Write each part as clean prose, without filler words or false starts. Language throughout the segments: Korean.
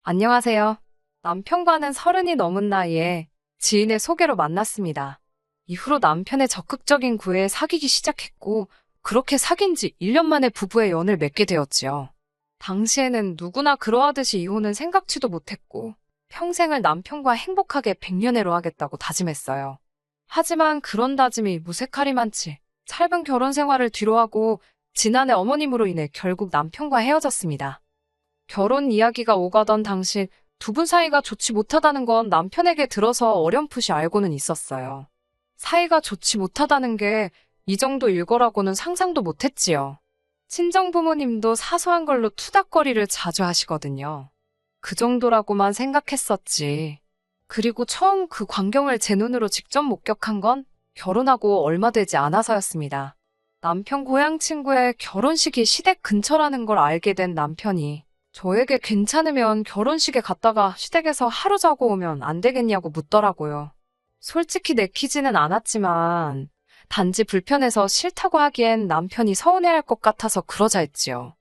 안녕하세요. 남편과는 30이 넘은 나이에 지인의 소개로 만났습니다. 이후로 남편의 적극적인 구애에 사귀기 시작했고, 그렇게 사귄 지 1년 만에 부부의 연을 맺게 되었지요. 당시에는 누구나 그러하듯이 이혼은 생각지도 못했고, 평생을 남편과 행복하게 백년해로 하겠다고 다짐했어요. 하지만 그런 다짐이 무색하리만치 짧은 결혼 생활을 뒤로하고 지난해 어머님으로 인해 결국 남편과 헤어졌습니다. 결혼 이야기가 오가던 당시 두 분 사이가 좋지 못하다는 건 남편에게 들어서 어렴풋이 알고는 있었어요. 사이가 좋지 못하다는 게 이 정도일 거라고는 상상도 못했지요. 친정 부모님도 사소한 걸로 투닥거리를 자주 하시거든요. 그 정도라고만 생각했었지. 그리고 처음 그 광경을 제 눈으로 직접 목격한 건 결혼하고 얼마 되지 않아서였습니다. 남편 고향 친구의 결혼식이 시댁 근처라는 걸 알게 된 남편이 저에게 괜찮으면 결혼식에 갔다가 시댁에서 하루 자고 오면 안 되겠냐고 묻더라고요. 솔직히 내키지는 않았지만 단지 불편해서 싫다고 하기엔 남편이 서운해할 것 같아서 그러자 했지요.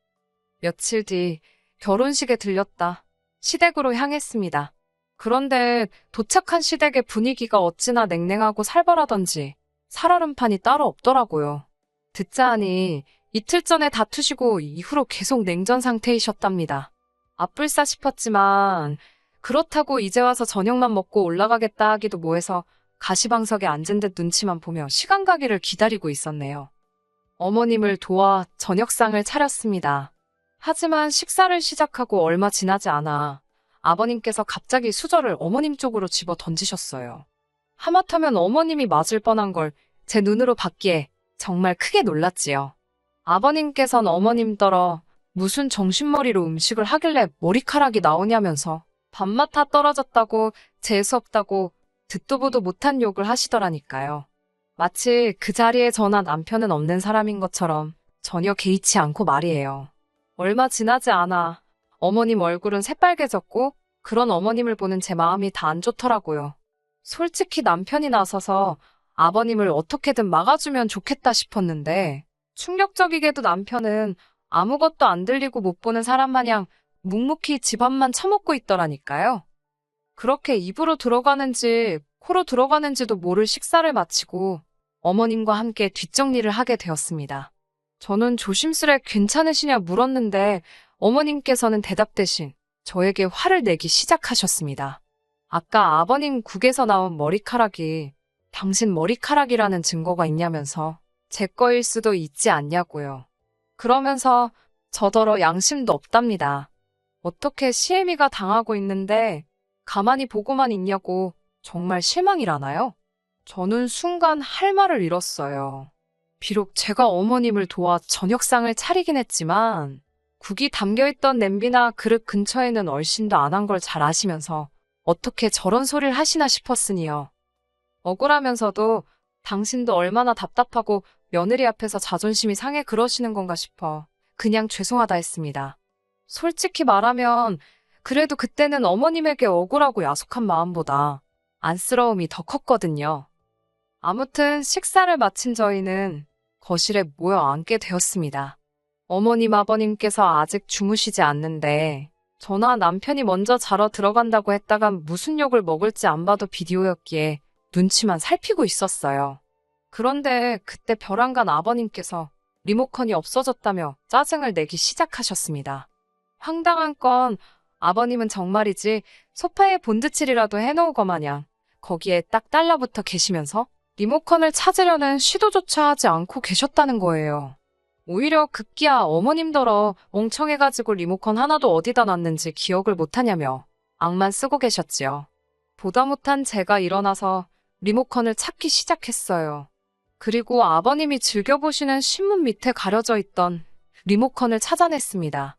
며칠 뒤 결혼식에 들렸다. 시댁으로 향했습니다. 그런데 도착한 시댁의 분위기가 어찌나 냉랭하고 살벌하던지 살얼음판이 따로 없더라고요. 듣자 하니 이틀 전에 다투시고 이후로 계속 냉전 상태이셨답니다. 아뿔싸 싶었지만 그렇다고 이제 와서 저녁만 먹고 올라가겠다 하기도 뭐해서 가시방석에 앉은 듯 눈치만 보며 시간 가기를 기다리고 있었네요. 어머님을 도와 저녁상을 차렸습니다. 하지만 식사를 시작하고 얼마 지나지 않아 아버님께서 갑자기 수저를 어머님 쪽으로 집어 던지셨어요. 하마터면 어머님이 맞을 뻔한 걸 제 눈으로 봤기에 정말 크게 놀랐지요. 아버님께선 어머님더러 무슨 정신머리로 음식을 하길래 머리카락이 나오냐면서 밥맛 다 떨어졌다고 재수없다고 듣도 보도 못한 욕을 하시더라니까요. 마치 그 자리에 저나 남편은 없는 사람인 것처럼 전혀 개의치 않고 말이에요. 얼마 지나지 않아 어머님 얼굴은 새빨개졌고 그런 어머님을 보는 제 마음이 다 안 좋더라고요. 솔직히 남편이 나서서 아버님을 어떻게든 막아주면 좋겠다 싶었는데 충격적이게도 남편은 아무것도 안 들리고 못 보는 사람 마냥 묵묵히 집안만 처먹고 있더라니까요. 그렇게 입으로 들어가는지 코로 들어가는지도 모를 식사를 마치고 어머님과 함께 뒷정리를 하게 되었습니다. 저는 조심스레 괜찮으시냐 물었는데 어머님께서는 대답 대신 저에게 화를 내기 시작하셨습니다. 아까 아버님 국에서 나온 머리카락이 당신 머리카락이라는 증거가 있냐면서 제 거일 수도 있지 않냐고요. 그러면서 저더러 양심도 없답니다. 어떻게 시애미가 당하고 있는데 가만히 보고만 있냐고 정말 실망이라나요? 저는 순간 할 말을 잃었어요. 비록 제가 어머님을 도와 저녁상을 차리긴 했지만 국이 담겨있던 냄비나 그릇 근처에는 얼씬도 안 한 걸 잘 아시면서 어떻게 저런 소리를 하시나 싶었으니요. 억울하면서도 당신도 얼마나 답답하고 며느리 앞에서 자존심이 상해 그러시는 건가 싶어 그냥 죄송하다 했습니다. 솔직히 말하면 그래도 그때는 어머님에게 억울하고 야속한 마음보다 안쓰러움이 더 컸거든요. 아무튼 식사를 마친 저희는 거실에 모여 앉게 되었습니다. 어머님 아버님께서 아직 주무시지 않는데 저나 남편이 먼저 자러 들어간다고 했다가 무슨 욕을 먹을지 안 봐도 비디오였기에 눈치만 살피고 있었어요. 그런데 그때 벼랑간 아버님께서 리모컨이 없어졌다며 짜증을 내기 시작하셨습니다. 황당한 건 아버님은 정말이지 소파에 본드칠이라도 해놓으거 마냥 거기에 딱 달라붙어 계시면서 리모컨을 찾으려는 시도조차 하지 않고 계셨다는 거예요. 오히려 급기야 어머님더러 멍청해가지고 리모컨 하나도 어디다 놨는지 기억을 못하냐며 악만 쓰고 계셨지요. 보다 못한 제가 일어나서 리모컨을 찾기 시작했어요. 그리고 아버님이 즐겨보시는 신문 밑에 가려져 있던 리모컨을 찾아냈습니다.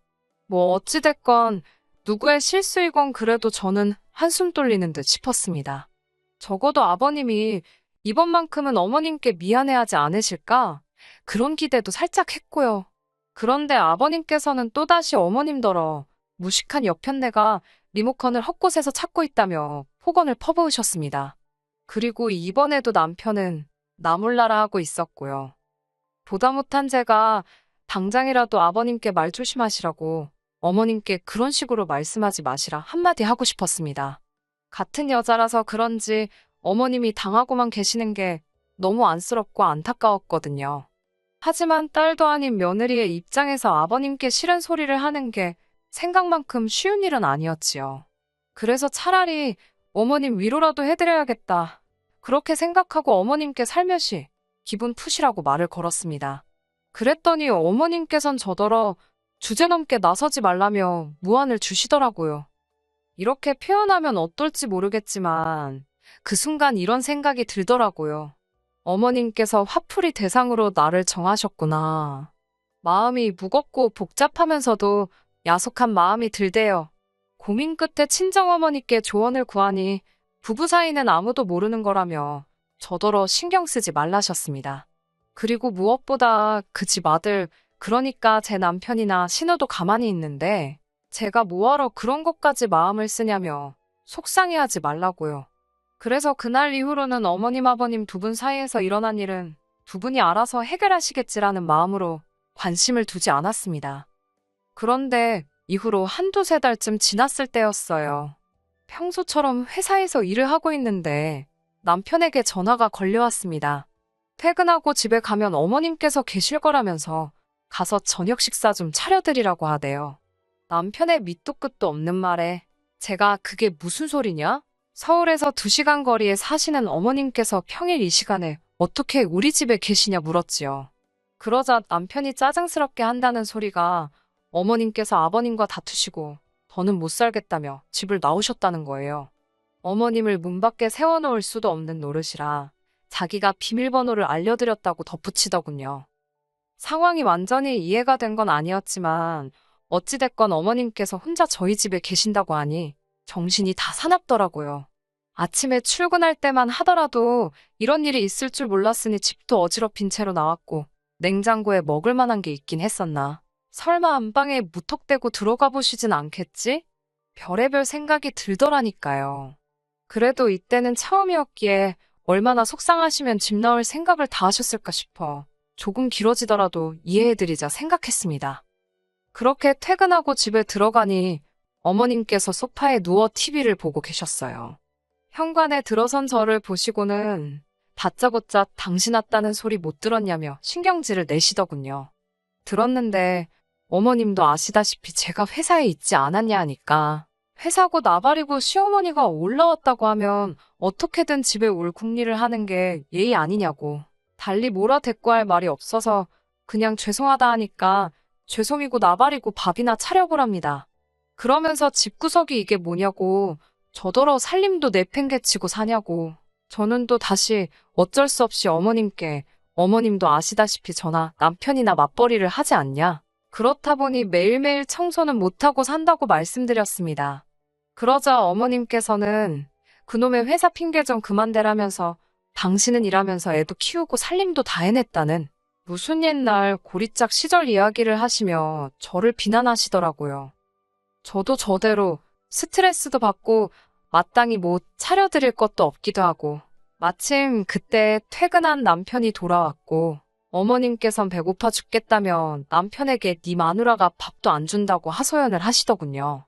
뭐 어찌됐건 누구의 실수이건 그래도 저는 한숨 돌리는 듯 싶었습니다. 적어도 아버님이 이번만큼은 어머님께 미안해하지 않으실까? 그런 기대도 살짝 했고요. 그런데 아버님께서는 또다시 어머님더러 무식한 여편네가 리모컨을 헛곳에서 찾고 있다며 폭언을 퍼부으셨습니다. 그리고 이번에도 남편은 나 몰라라 하고 있었고요. 보다 못한 제가 당장이라도 아버님께 말 조심하시라고 어머님께 그런 식으로 말씀하지 마시라 한마디 하고 싶었습니다. 같은 여자라서 그런지 어머님이 당하고만 계시는 게 너무 안쓰럽고 안타까웠거든요. 하지만 딸도 아닌 며느리의 입장에서 아버님께 싫은 소리를 하는 게 생각만큼 쉬운 일은 아니었지요. 그래서 차라리 어머님 위로라도 해드려야겠다. 그렇게 생각하고 어머님께 살며시 기분 푸시라고 말을 걸었습니다. 그랬더니 어머님께선 저더러 주제넘게 나서지 말라며 무안을 주시더라고요. 이렇게 표현하면 어떨지 모르겠지만 그 순간 이런 생각이 들더라고요. 어머님께서 화풀이 대상으로 나를 정하셨구나. 마음이 무겁고 복잡하면서도 야속한 마음이 들대요. 고민 끝에 친정어머니께 조언을 구하니 부부 사이는 아무도 모르는 거라며 저더러 신경 쓰지 말라셨습니다. 그리고 무엇보다 그 집 아들, 그러니까 제 남편이나 신우도 가만히 있는데 제가 뭐하러 그런 것까지 마음을 쓰냐며 속상해하지 말라고요. 그래서 그날 이후로는 어머님 아버님 두 분 사이에서 일어난 일은 두 분이 알아서 해결하시겠지라는 마음으로 관심을 두지 않았습니다. 그런데 이후로 한두 세 달쯤 지났을 때였어요. 평소처럼 회사에서 일을 하고 있는데 남편에게 전화가 걸려왔습니다. 퇴근하고 집에 가면 어머님께서 계실 거라면서 가서 저녁 식사 좀 차려드리라고 하대요. 남편의 밑도 끝도 없는 말에 제가 그게 무슨 소리냐? 서울에서 2시간 거리에 사시는 어머님께서 평일 이 시간에 어떻게 우리 집에 계시냐 물었지요. 그러자 남편이 짜증스럽게 한다는 소리가 어머님께서 아버님과 다투시고 더는 못 살겠다며 집을 나오셨다는 거예요. 어머님을 문 밖에 세워놓을 수도 없는 노릇이라 자기가 비밀번호를 알려드렸다고 덧붙이더군요. 상황이 완전히 이해가 된 건 아니었지만 어찌됐건 어머님께서 혼자 저희 집에 계신다고 하니 정신이 다 사납더라고요. 아침에 출근할 때만 하더라도 이런 일이 있을 줄 몰랐으니 집도 어지럽힌 채로 나왔고 냉장고에 먹을 만한 게 있긴 했었나. 설마 안방에 무턱대고 들어가 보시진 않겠지? 별의별 생각이 들더라니까요. 그래도 이때는 처음이었기에 얼마나 속상하시면 집 나올 생각을 다 하셨을까 싶어 조금 길어지더라도 이해해드리자 생각했습니다. 그렇게 퇴근하고 집에 들어가니 어머님께서 소파에 누워 TV를 보고 계셨어요. 현관에 들어선 저를 보시고는 다짜고짜 당신 왔다는 소리 못 들었냐며 신경질을 내시더군요. 들었는데 어머님도 아시다시피 제가 회사에 있지 않았냐 하니까 회사고 나발이고 시어머니가 올라왔다고 하면 어떻게든 집에 올 궁리를 하는 게 예의 아니냐고. 달리 뭐라 대꾸할 말이 없어서 그냥 죄송하다 하니까 죄송이고 나발이고 밥이나 차려보랍니다. 그러면서 집구석이 이게 뭐냐고 저더러 살림도 내팽개치고 사냐고. 저는 또 다시 어쩔 수 없이 어머님께 어머님도 아시다시피 저나 남편이나 맞벌이를 하지 않냐. 그렇다 보니 매일매일 청소는 못하고 산다고 말씀드렸습니다. 그러자 어머님께서는 그놈의 회사 핑계 좀 그만대라면서 당신은 일하면서 애도 키우고 살림도 다 해냈다는 무슨 옛날 고리짝 시절 이야기를 하시며 저를 비난하시더라고요. 저도 저대로 스트레스도 받고 마땅히 뭐 차려드릴 것도 없기도 하고 마침 그때 퇴근한 남편이 돌아왔고 어머님께선 배고파 죽겠다며 남편에게 네 마누라가 밥도 안 준다고 하소연을 하시더군요.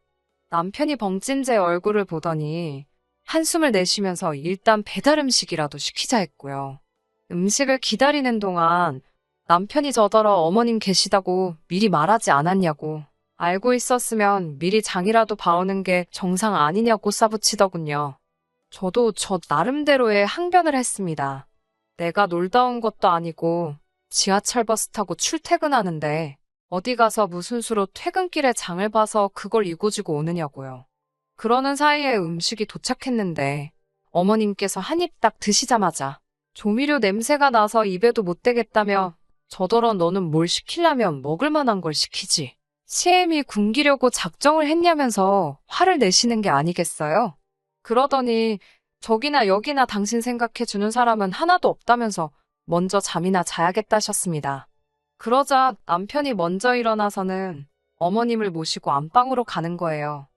남편이 벙찐 제 얼굴을 보더니 한숨을 내쉬면서 일단 배달 음식이라도 시키자 했고요. 음식을 기다리는 동안 남편이 저더러 어머님 계시다고 미리 말하지 않았냐고 알고 있었으면 미리 장이라도 봐오는 게 정상 아니냐고 싸붙이더군요. 저도 저 나름대로의 항변을 했습니다. 내가 놀다 온 것도 아니고 지하철 버스 타고 출퇴근하는데 어디 가서 무슨 수로 퇴근길에 장을 봐서 그걸 이고지고 오느냐고요. 그러는 사이에 음식이 도착했는데 어머님께서 한 입 딱 드시자마자 조미료 냄새가 나서 입에도 못 대겠다며 저더러 너는 뭘 시키려면 먹을 만한 걸 시키지. 시엠이 굶기려고 작정을 했냐면서 화를 내시는 게 아니겠어요? 그러더니 저기나 여기나 당신 생각해주는 사람은 하나도 없다면서 먼저 잠이나 자야겠다셨습니다. 그러자 남편이 먼저 일어나서는 어머님을 모시고 안방으로 가는 거예요.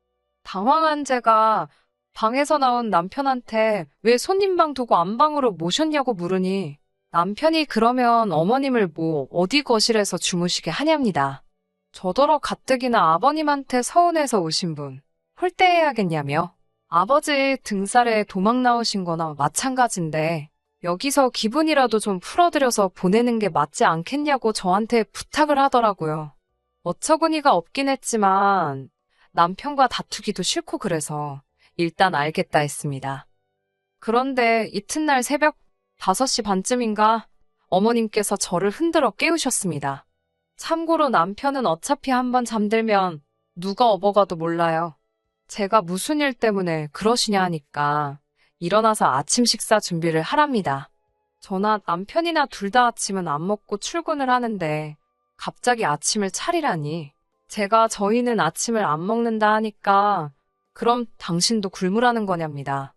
당황한 제가 방에서 나온 남편한테 왜 손님방 두고 안방으로 모셨냐고 물으니 남편이 그러면 어머님을 뭐 어디 거실에서 주무시게 하냐입니다. 저더러 가뜩이나 아버님한테 서운해서 오신 분 홀대해야겠냐며. 아버지 등살에 도망 나오신 거나 마찬가지인데 여기서 기분이라도 좀 풀어드려서 보내는 게 맞지 않겠냐고 저한테 부탁을 하더라고요. 어처구니가 없긴 했지만 남편과 다투기도 싫고 그래서 일단 알겠다 했습니다. 그런데 이튿날 새벽 5시 반쯤인가 어머님께서 저를 흔들어 깨우셨습니다. 참고로 남편은 어차피 한번 잠들면 누가 업어가도 몰라요. 제가 무슨 일 때문에 그러시냐 하니까 일어나서 아침 식사 준비를 하랍니다. 저나 남편이나 둘 다 아침은 안 먹고 출근을 하는데 갑자기 아침을 차리라니. 제가 저희는 아침을 안 먹는다 하니까 그럼 당신도 굶으라는 거냐입니다.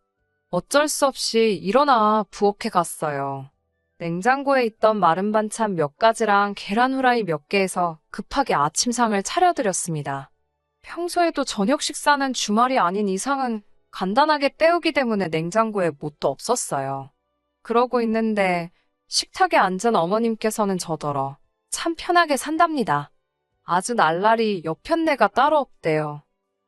어쩔 수 없이 일어나 부엌에 갔어요. 냉장고에 있던 마른 반찬 몇 가지랑 계란 후라이 몇 개에서 급하게 아침상을 차려드렸습니다. 평소에도 저녁 식사는 주말이 아닌 이상은 간단하게 때우기 때문에 냉장고에 뭣도 없었어요. 그러고 있는데 식탁에 앉은 어머님께서는 저더러 참 편하게 산답니다. 아주 날라리 여편네가 따로 없대요.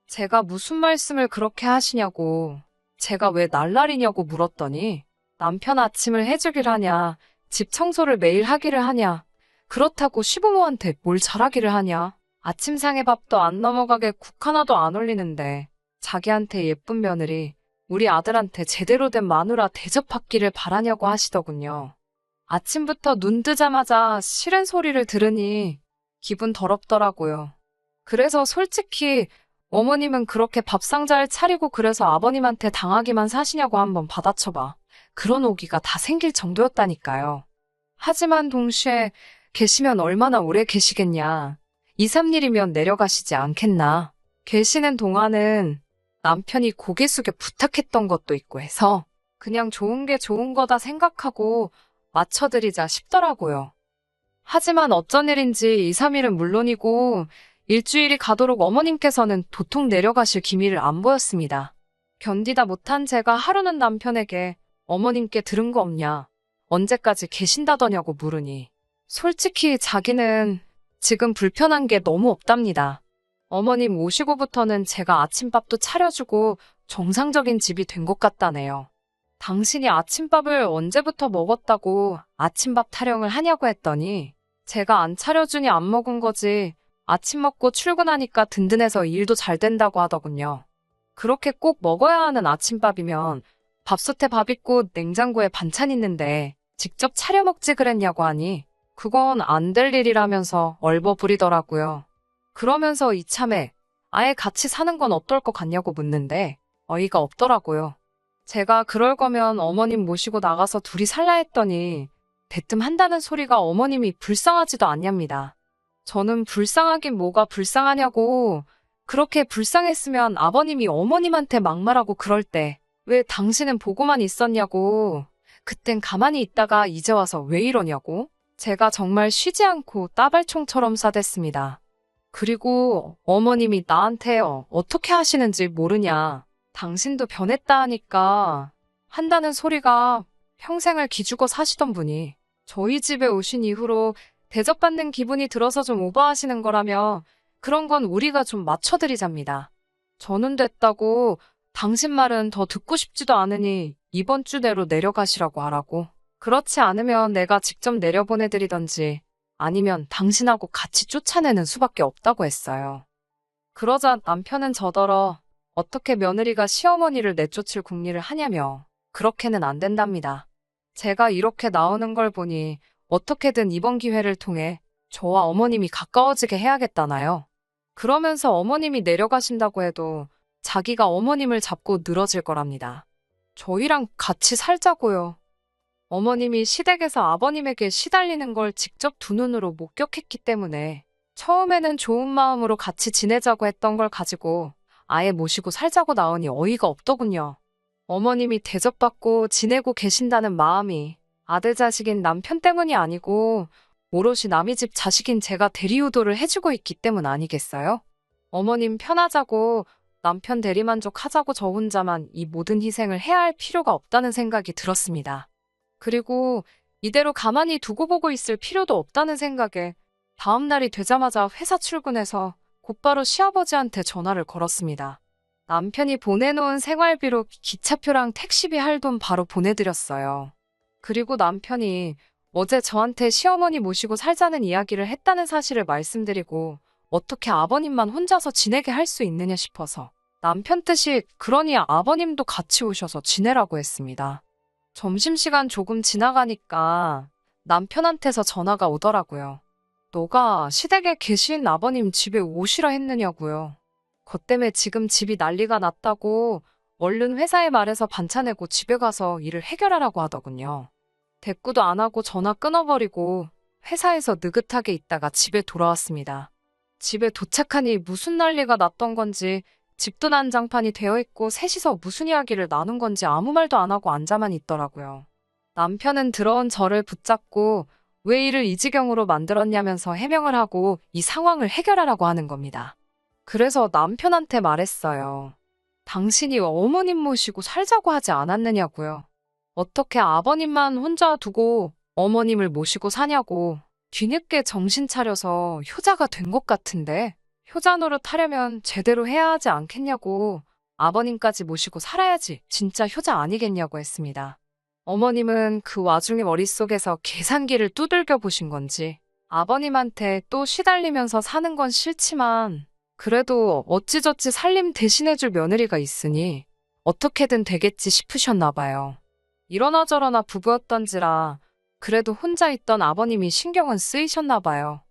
제가 무슨 말씀을 그렇게 하시냐고, 제가 왜 날라리냐고 물었더니 남편 아침을 해주길 하냐, 집 청소를 매일 하기를 하냐, 그렇다고 시부모한테 뭘 잘하기를 하냐, 아침상에 밥도 안 넘어가게 국 하나도 안 올리는데 자기한테 예쁜 며느리, 우리 아들한테 제대로 된 마누라 대접받기를 바라냐고 하시더군요. 아침부터 눈 뜨자마자 싫은 소리를 들으니 기분 더럽더라고요. 그래서 솔직히 어머님은 그렇게 밥상 잘 차리고 그래서 아버님한테 당하기만 사시냐고 한번 받아쳐봐. 그런 오기가 다 생길 정도였다니까요. 하지만 동시에 계시면 얼마나 오래 계시겠냐. 2, 3일이면 내려가시지 않겠나. 계시는 동안은 남편이 고개 숙여 부탁했던 것도 있고 해서 그냥 좋은 게 좋은 거다 생각하고 맞춰드리자 싶더라고요. 하지만 어쩐 일인지 2, 3일은 물론이고 일주일이 가도록 어머님께서는 도통 내려가실 기미를 안 보였습니다. 견디다 못한 제가 하루는 남편에게 어머님께 들은 거 없냐, 언제까지 계신다더냐고 물으니 솔직히 자기는 지금 불편한 게 너무 없답니다. 어머님 오시고부터는 제가 아침밥도 차려주고 정상적인 집이 된 것 같다네요. 당신이 아침밥을 언제부터 먹었다고 아침밥 타령을 하냐고 했더니 제가 안 차려주니 안 먹은 거지, 아침 먹고 출근하니까 든든해서 일도 잘 된다고 하더군요. 그렇게 꼭 먹어야 하는 아침밥이면 밥솥에 밥 있고 냉장고에 반찬 있는데 직접 차려 먹지 그랬냐고 하니 그건 안 될 일이라면서 얼버무리더라고요. 그러면서 이참에 아예 같이 사는 건 어떨 것 같냐고 묻는데 어이가 없더라고요. 제가 그럴 거면 어머님 모시고 나가서 둘이 살라 했더니 대뜸 한다는 소리가 어머님이 불쌍하지도 않냐입니다. 저는 불쌍하긴 뭐가 불쌍하냐고, 그렇게 불쌍했으면 아버님이 어머님한테 막말하고 그럴 때 왜 당신은 보고만 있었냐고, 그땐 가만히 있다가 이제 와서 왜 이러냐고. 제가 정말 쉬지 않고 따발총처럼 싸댔습니다. 그리고 어머님이 나한테 어떻게 하시는지 모르냐, 당신도 변했다 하니까 한다는 소리가 평생을 기죽어 사시던 분이 저희 집에 오신 이후로 대접받는 기분이 들어서 좀 오버하시는 거라며 그런 건 우리가 좀 맞춰드리잡니다. 저는 됐다고, 당신 말은 더 듣고 싶지도 않으니 이번 주 내로 내려가시라고 하라고. 그렇지 않으면 내가 직접 내려보내드리던지 아니면 당신하고 같이 쫓아내는 수밖에 없다고 했어요. 그러자 남편은 저더러 어떻게 며느리가 시어머니를 내쫓을 궁리를 하냐며 그렇게는 안 된답니다. 제가 이렇게 나오는 걸 보니 어떻게든 이번 기회를 통해 저와 어머님이 가까워지게 해야겠다나요. 그러면서 어머님이 내려가신다고 해도 자기가 어머님을 잡고 늘어질 거랍니다. 저희랑 같이 살자고요. 어머님이 시댁에서 아버님에게 시달리는 걸 직접 두 눈으로 목격했기 때문에 처음에는 좋은 마음으로 같이 지내자고 했던 걸 가지고 아예 모시고 살자고 나오니 어이가 없더군요. 어머님이 대접받고 지내고 계신다는 마음이 아들 자식인 남편 때문이 아니고 오롯이 남의 집 자식인 제가 대리효도를 해주고 있기 때문 아니겠어요? 어머님 편하자고 남편 대리만족하자고 저 혼자만 이 모든 희생을 해야 할 필요가 없다는 생각이 들었습니다. 그리고 이대로 가만히 두고 보고 있을 필요도 없다는 생각에 다음 날이 되자마자 회사 출근해서 곧바로 시아버지한테 전화를 걸었습니다. 남편이 보내놓은 생활비로 기차표랑 택시비 할 돈 바로 보내드렸어요. 그리고 남편이 어제 저한테 시어머니 모시고 살자는 이야기를 했다는 사실을 말씀드리고 어떻게 아버님만 혼자서 지내게 할 수 있느냐 싶어서 남편 뜻이 그러니 아버님도 같이 오셔서 지내라고 했습니다. 점심시간 조금 지나가니까 남편한테서 전화가 오더라고요. 너가 시댁에 계신 아버님 집에 오시라 했느냐고요. 그 때문에 지금 집이 난리가 났다고 얼른 회사에 말해서 반찬내고 집에 가서 일을 해결하라고 하더군요. 대꾸도 안 하고 전화 끊어버리고 회사에서 느긋하게 있다가 집에 돌아왔습니다. 집에 도착하니 무슨 난리가 났던 건지 집도 난장판이 되어 있고 셋이서 무슨 이야기를 나눈 건지 아무 말도 안 하고 앉아만 있더라고요. 남편은 들어온 저를 붙잡고 왜 일을 이 지경으로 만들었냐면서 해명을 하고 이 상황을 해결하라고 하는 겁니다. 그래서 남편한테 말했어요. 당신이 어머님 모시고 살자고 하지 않았느냐고요. 어떻게 아버님만 혼자 두고 어머님을 모시고 사냐고. 뒤늦게 정신 차려서 효자가 된 것 같은데 효자 노릇 하려면 제대로 해야 하지 않겠냐고. 아버님까지 모시고 살아야지 진짜 효자 아니겠냐고 했습니다. 어머님은 그 와중에 머릿속에서 계산기를 두들겨 보신 건지 아버님한테 또 시달리면서 사는 건 싫지만 그래도 어찌저찌 살림 대신해줄 며느리가 있으니 어떻게든 되겠지 싶으셨나 봐요. 이러나 저러나 부부였던지라 그래도 혼자 있던 아버님이 신경은 쓰이셨나 봐요.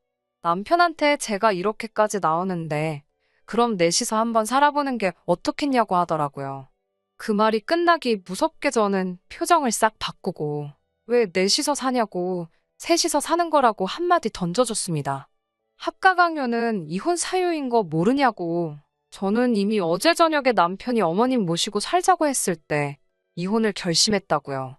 남편한테 제가 이렇게까지 나오는데 그럼 넷이서 한번 살아보는 게 어떻겠냐고 하더라고요. 그 말이 끝나기 무섭게 저는 표정을 싹 바꾸고 왜 넷이서 사냐고 셋이서 사는 거라고 한마디 던져줬습니다. 합가강요는 이혼 사유인 거 모르냐고. 저는 이미 어제 저녁에 남편이 어머님 모시고 살자고 했을 때 이혼을 결심했다고요.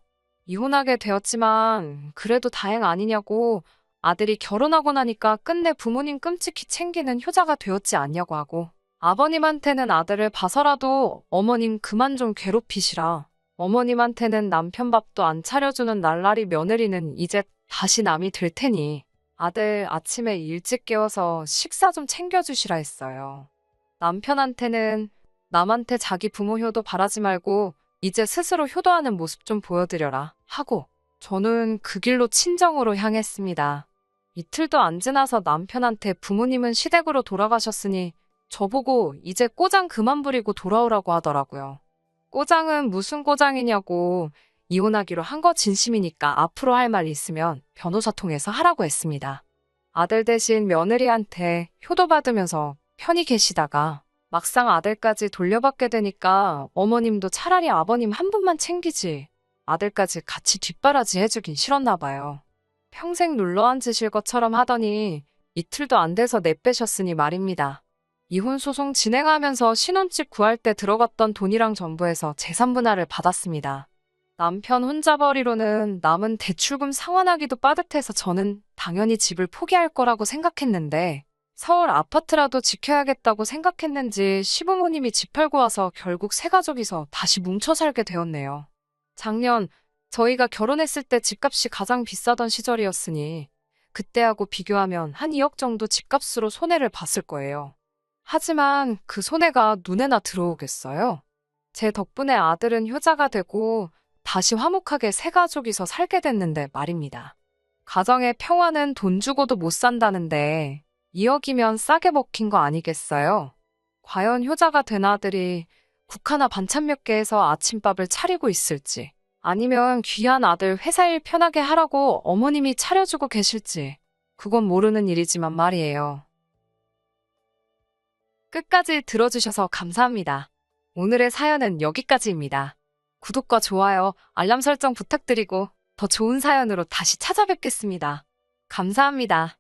이혼하게 되었지만 그래도 다행 아니냐고. 아들이 결혼하고 나니까 끝내 부모님 끔찍히 챙기는 효자가 되었지 않냐고 하고 아버님한테는 아들을 봐서라도 어머님 그만 좀 괴롭히시라. 어머님한테는 남편 밥도 안 차려주는 날라리 며느리는 이제 다시 남이 될 테니 아들 아침에 일찍 깨워서 식사 좀 챙겨주시라 했어요. 남편한테는 남한테 자기 부모 효도 바라지 말고 이제 스스로 효도하는 모습 좀 보여드려라 하고 저는 그 길로 친정으로 향했습니다. 이틀도 안 지나서 남편한테 부모님은 시댁으로 돌아가셨으니 저보고 이제 꼬장 그만 부리고 돌아오라고 하더라고요. 꼬장은 무슨 꼬장이냐고. 이혼하기로 한 거 진심이니까 앞으로 할 말 있으면 변호사 통해서 하라고 했습니다. 아들 대신 며느리한테 효도받으면서 편히 계시다가 막상 아들까지 돌려받게 되니까 어머님도 차라리 아버님 한 분만 챙기지 아들까지 같이 뒷바라지 해주긴 싫었나 봐요. 평생 눌러앉으실 것처럼 하더니 이틀도 안 돼서 내빼셨으니 말입니다. 이혼 소송 진행하면서 신혼집 구할 때 들어갔던 돈이랑 전부해서 재산 분할을 받았습니다. 남편 혼자벌이로는 남은 대출금 상환하기도 빠듯해서 저는 당연히 집을 포기할 거라고 생각했는데 서울 아파트라도 지켜야겠다고 생각했는지 시부모님이 집 팔고 와서 결국 세 가족이서 다시 뭉쳐 살게 되었네요. 작년 저희가 결혼했을 때 집값이 가장 비싸던 시절이었으니 그때하고 비교하면 한 2억 정도 집값으로 손해를 봤을 거예요. 하지만 그 손해가 눈에나 들어오겠어요? 제 덕분에 아들은 효자가 되고 다시 화목하게 세 가족이서 살게 됐는데 말입니다. 가정의 평화는 돈 주고도 못 산다는데 2억이면 싸게 먹힌 거 아니겠어요? 과연 효자가 된 아들이 국 하나 반찬 몇 개 해서 아침밥을 차리고 있을지 아니면 귀한 아들 회사 일 편하게 하라고 어머님이 차려주고 계실지 그건 모르는 일이지만 말이에요. 끝까지 들어주셔서 감사합니다. 오늘의 사연은 여기까지입니다. 구독과 좋아요, 알람 설정 부탁드리고 더 좋은 사연으로 다시 찾아뵙겠습니다. 감사합니다.